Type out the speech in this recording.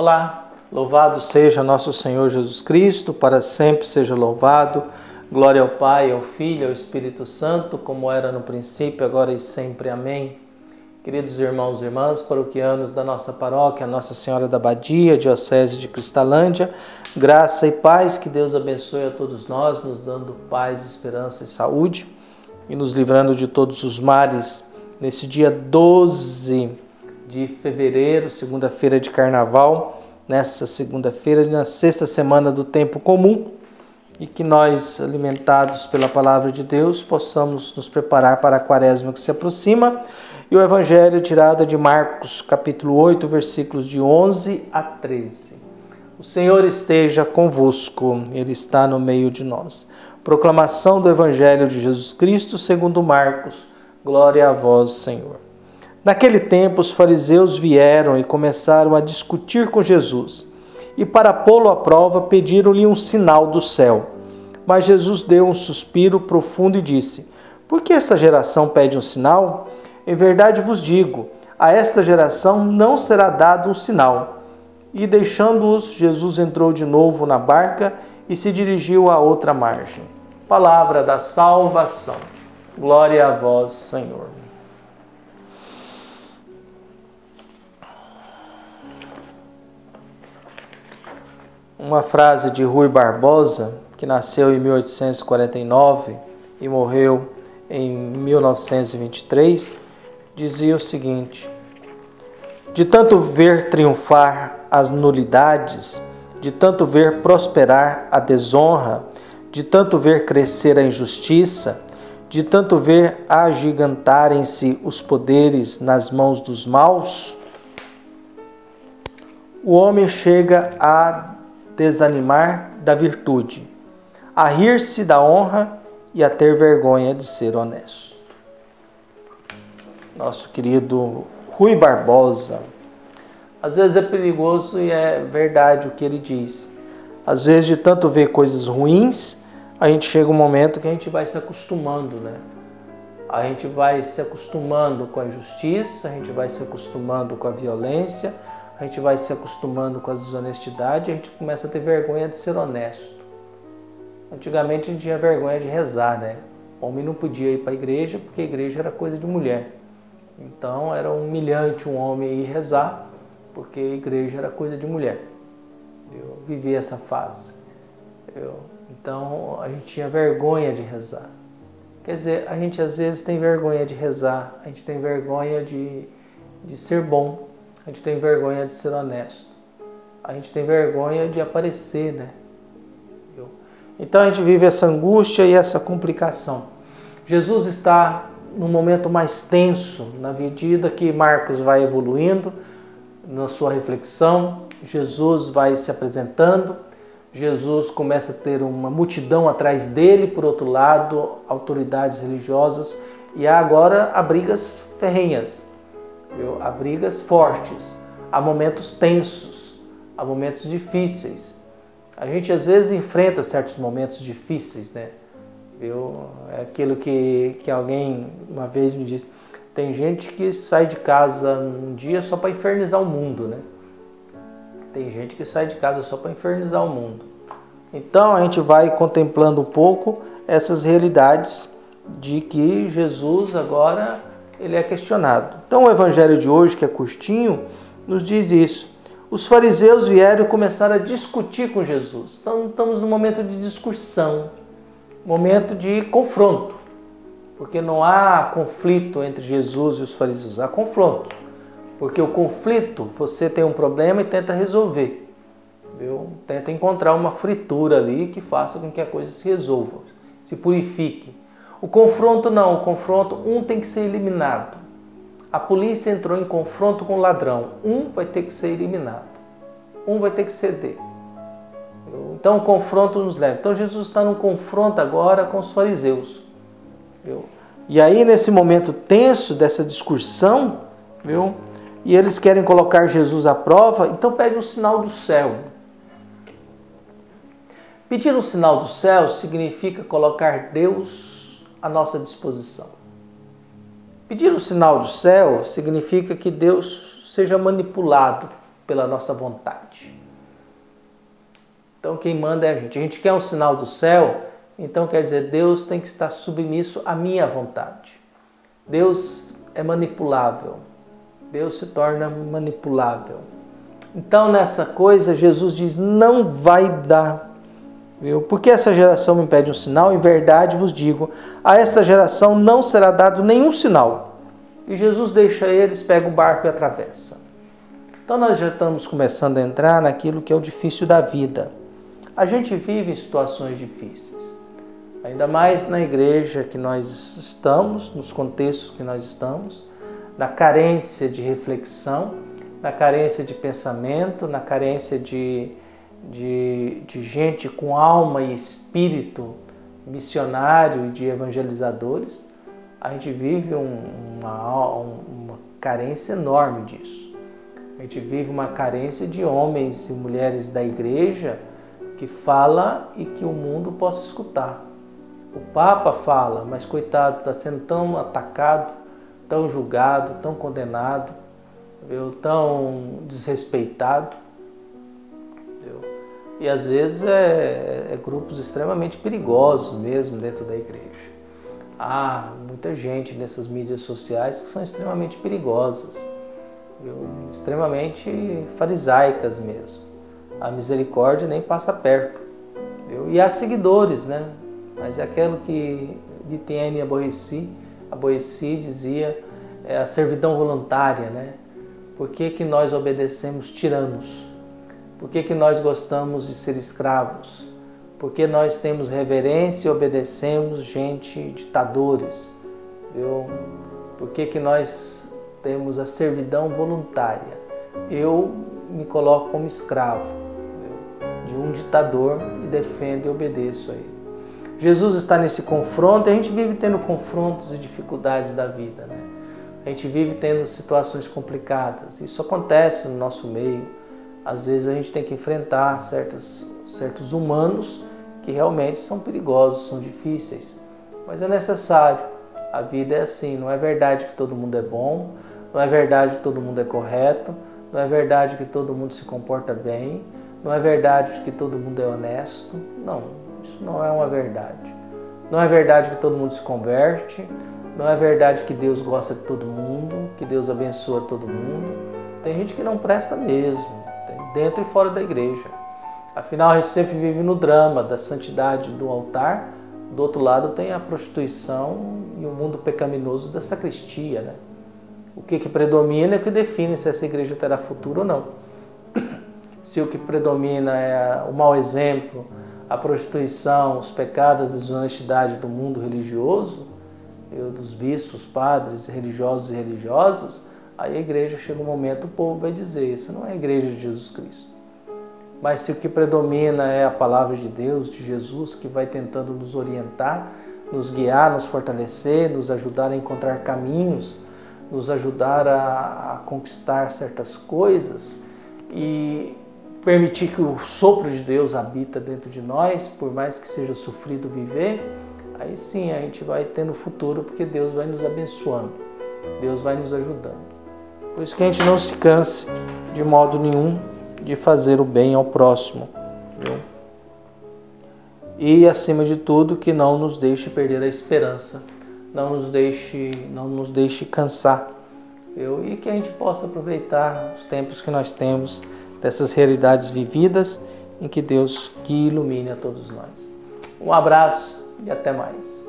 Olá, louvado seja nosso Senhor Jesus Cristo, para sempre seja louvado. Glória ao Pai, ao Filho e ao Espírito Santo, como era no princípio, agora e sempre. Amém. Queridos irmãos e irmãs, paroquianos da nossa paróquia, Nossa Senhora da Badia, Diocese de Cristalândia, graça e paz, que Deus abençoe a todos nós, nos dando paz, esperança e saúde e nos livrando de todos os males. Nesse dia 12 de fevereiro, segunda-feira de Carnaval, nessa segunda-feira, na sexta semana do tempo comum, e que nós, alimentados pela palavra de Deus, possamos nos preparar para a quaresma que se aproxima. E o Evangelho tirado de Marcos, capítulo 8, versículos de 11 a 13. O Senhor esteja convosco, Ele está no meio de nós. Proclamação do Evangelho de Jesus Cristo segundo Marcos. Glória a vós, Senhor. Naquele tempo, os fariseus vieram e começaram a discutir com Jesus. E para pô-lo à prova, pediram-lhe um sinal do céu. Mas Jesus deu um suspiro profundo e disse: Por que esta geração pede um sinal? Em verdade vos digo, a esta geração não será dado um sinal. E deixando-os, Jesus entrou de novo na barca e se dirigiu à outra margem. Palavra da salvação. Glória a vós, Senhor. Uma frase de Rui Barbosa, que nasceu em 1849 e morreu em 1923, dizia o seguinte: de tanto ver triunfar as nulidades, de tanto ver prosperar a desonra, de tanto ver crescer a injustiça, de tanto ver agigantarem-se os poderes nas mãos dos maus, o homem chega a desanimar da virtude, a rir-se da honra e a ter vergonha de ser honesto. Nosso querido Rui Barbosa. Às vezes é perigoso e é verdade o que ele diz. Às vezes, de tanto ver coisas ruins, a gente chega um momento que a gente vai se acostumando, né? A gente vai se acostumando com a injustiça, a gente vai se acostumando com a violência, a gente vai se acostumando com a desonestidade e a gente começa a ter vergonha de ser honesto. Antigamente a gente tinha vergonha de rezar, né? O homem não podia ir para a igreja porque a igreja era coisa de mulher. Então era humilhante um homem ir rezar porque a igreja era coisa de mulher. Eu vivi essa fase. Então a gente tinha vergonha de rezar. Quer dizer, a gente às vezes tem vergonha de rezar, a gente tem vergonha de ser bom, a gente tem vergonha de ser honesto, a gente tem vergonha de aparecer, né? Então a gente vive essa angústia e essa complicação. Jesus está num momento mais tenso, na medida que Marcos vai evoluindo na sua reflexão, Jesus vai se apresentando, Jesus começa a ter uma multidão atrás dele, por outro lado, autoridades religiosas, e há agora há brigas ferrenhas, há brigas fortes, há momentos tensos, há momentos difíceis. A gente às vezes enfrenta certos momentos difíceis, né? É aquilo que alguém uma vez me disse, tem gente que sai de casa um dia só para infernizar o mundo, né? Tem gente que sai de casa só para infernizar o mundo. Então a gente vai contemplando um pouco essas realidades de que Jesus agora ele é questionado. Então o Evangelho de hoje, que é curtinho, nos diz isso. Os fariseus vieram e começaram a discutir com Jesus. Então estamos num momento de discussão, momento de confronto, porque não há conflito entre Jesus e os fariseus, há confronto. Porque o conflito, você tem um problema e tenta resolver, viu? Tenta encontrar uma fritura ali que faça com que a coisa se resolva, se purifique. O confronto não, o confronto, um tem que ser eliminado. A polícia entrou em confronto com o ladrão, um vai ter que ser eliminado, um vai ter que ceder. Então o confronto nos leva. Então Jesus está num confronto agora com os fariseus. E aí nesse momento tenso dessa discussão, e eles querem colocar Jesus à prova, então pede um sinal do céu. Pedir um sinal do céu significa colocar Deus à nossa disposição. Pedir o sinal do céu significa que Deus seja manipulado pela nossa vontade. Então quem manda é a gente. A gente quer um sinal do céu, então quer dizer, Deus tem que estar submisso à minha vontade. Deus é manipulável. Deus se torna manipulável. Então nessa coisa Jesus diz, não vai dar. Viu? Porque essa geração me pede um sinal, em verdade vos digo, a essa geração não será dado nenhum sinal. E Jesus deixa eles, pega o barco e atravessa. Então nós já estamos começando a entrar naquilo que é o difícil da vida. A gente vive em situações difíceis. Ainda mais na igreja que nós estamos, nos contextos que nós estamos, na carência de reflexão, na carência de pensamento, na carência de gente com alma e espírito missionário e de evangelizadores. A gente vive uma carência enorme disso. A gente vive uma carência de homens e mulheres da igreja que fala e que o mundo possa escutar. O Papa fala, mas coitado, está sendo tão atacado, tão julgado, tão condenado, tão desrespeitado. E às vezes é grupos extremamente perigosos mesmo dentro da igreja. Há muita gente nessas mídias sociais que são extremamente perigosas, extremamente farisaicas mesmo. A misericórdia nem passa perto. E há seguidores, né? Mas é aquilo que Etienne aborreci dizia, é a servidão voluntária, né? Por que nós obedecemos tiranos? Por que nós gostamos de ser escravos? Por que nós temos reverência e obedecemos ditadores? Por que nós temos a servidão voluntária? Eu me coloco como escravo de um ditador e defendo e obedeço a ele. Jesus está nesse confronto e a gente vive tendo confrontos e dificuldades da vida, né? A gente vive tendo situações complicadas. Isso acontece no nosso meio. Às vezes a gente tem que enfrentar certos humanos que realmente são perigosos, são difíceis. Mas é necessário. A vida é assim. Não é verdade que todo mundo é bom. Não é verdade que todo mundo é correto. Não é verdade que todo mundo se comporta bem. Não é verdade que todo mundo é honesto. Não, isso não é uma verdade. Não é verdade que todo mundo se converte. Não é verdade que Deus gosta de todo mundo, que Deus abençoa todo mundo. Tem gente que não presta mesmo, dentro e fora da igreja. Afinal, a gente sempre vive no drama da santidade do altar. Do outro lado tem a prostituição e o mundo pecaminoso da sacristia, né? O que predomina é o que define se essa igreja terá futuro ou não. Se o que predomina é o mau exemplo, a prostituição, os pecados, a desonestidade do mundo religioso, dos bispos, padres, religiosos e religiosas, aí a igreja chega um momento, o povo vai dizer, isso não é a igreja de Jesus Cristo. Mas se o que predomina é a palavra de Deus, de Jesus, que vai tentando nos orientar, nos guiar, nos fortalecer, nos ajudar a encontrar caminhos, nos ajudar a conquistar certas coisas e permitir que o sopro de Deus habita dentro de nós, por mais que seja sofrido viver, aí sim a gente vai tendo futuro, porque Deus vai nos abençoando, Deus vai nos ajudando. Por isso que a gente não se canse de modo nenhum de fazer o bem ao próximo, viu? E acima de tudo que não nos deixe perder a esperança, não nos deixe cansar, viu? E que a gente possa aproveitar os tempos que nós temos dessas realidades vividas, em que Deus guie e ilumine a todos nós. Um abraço e até mais.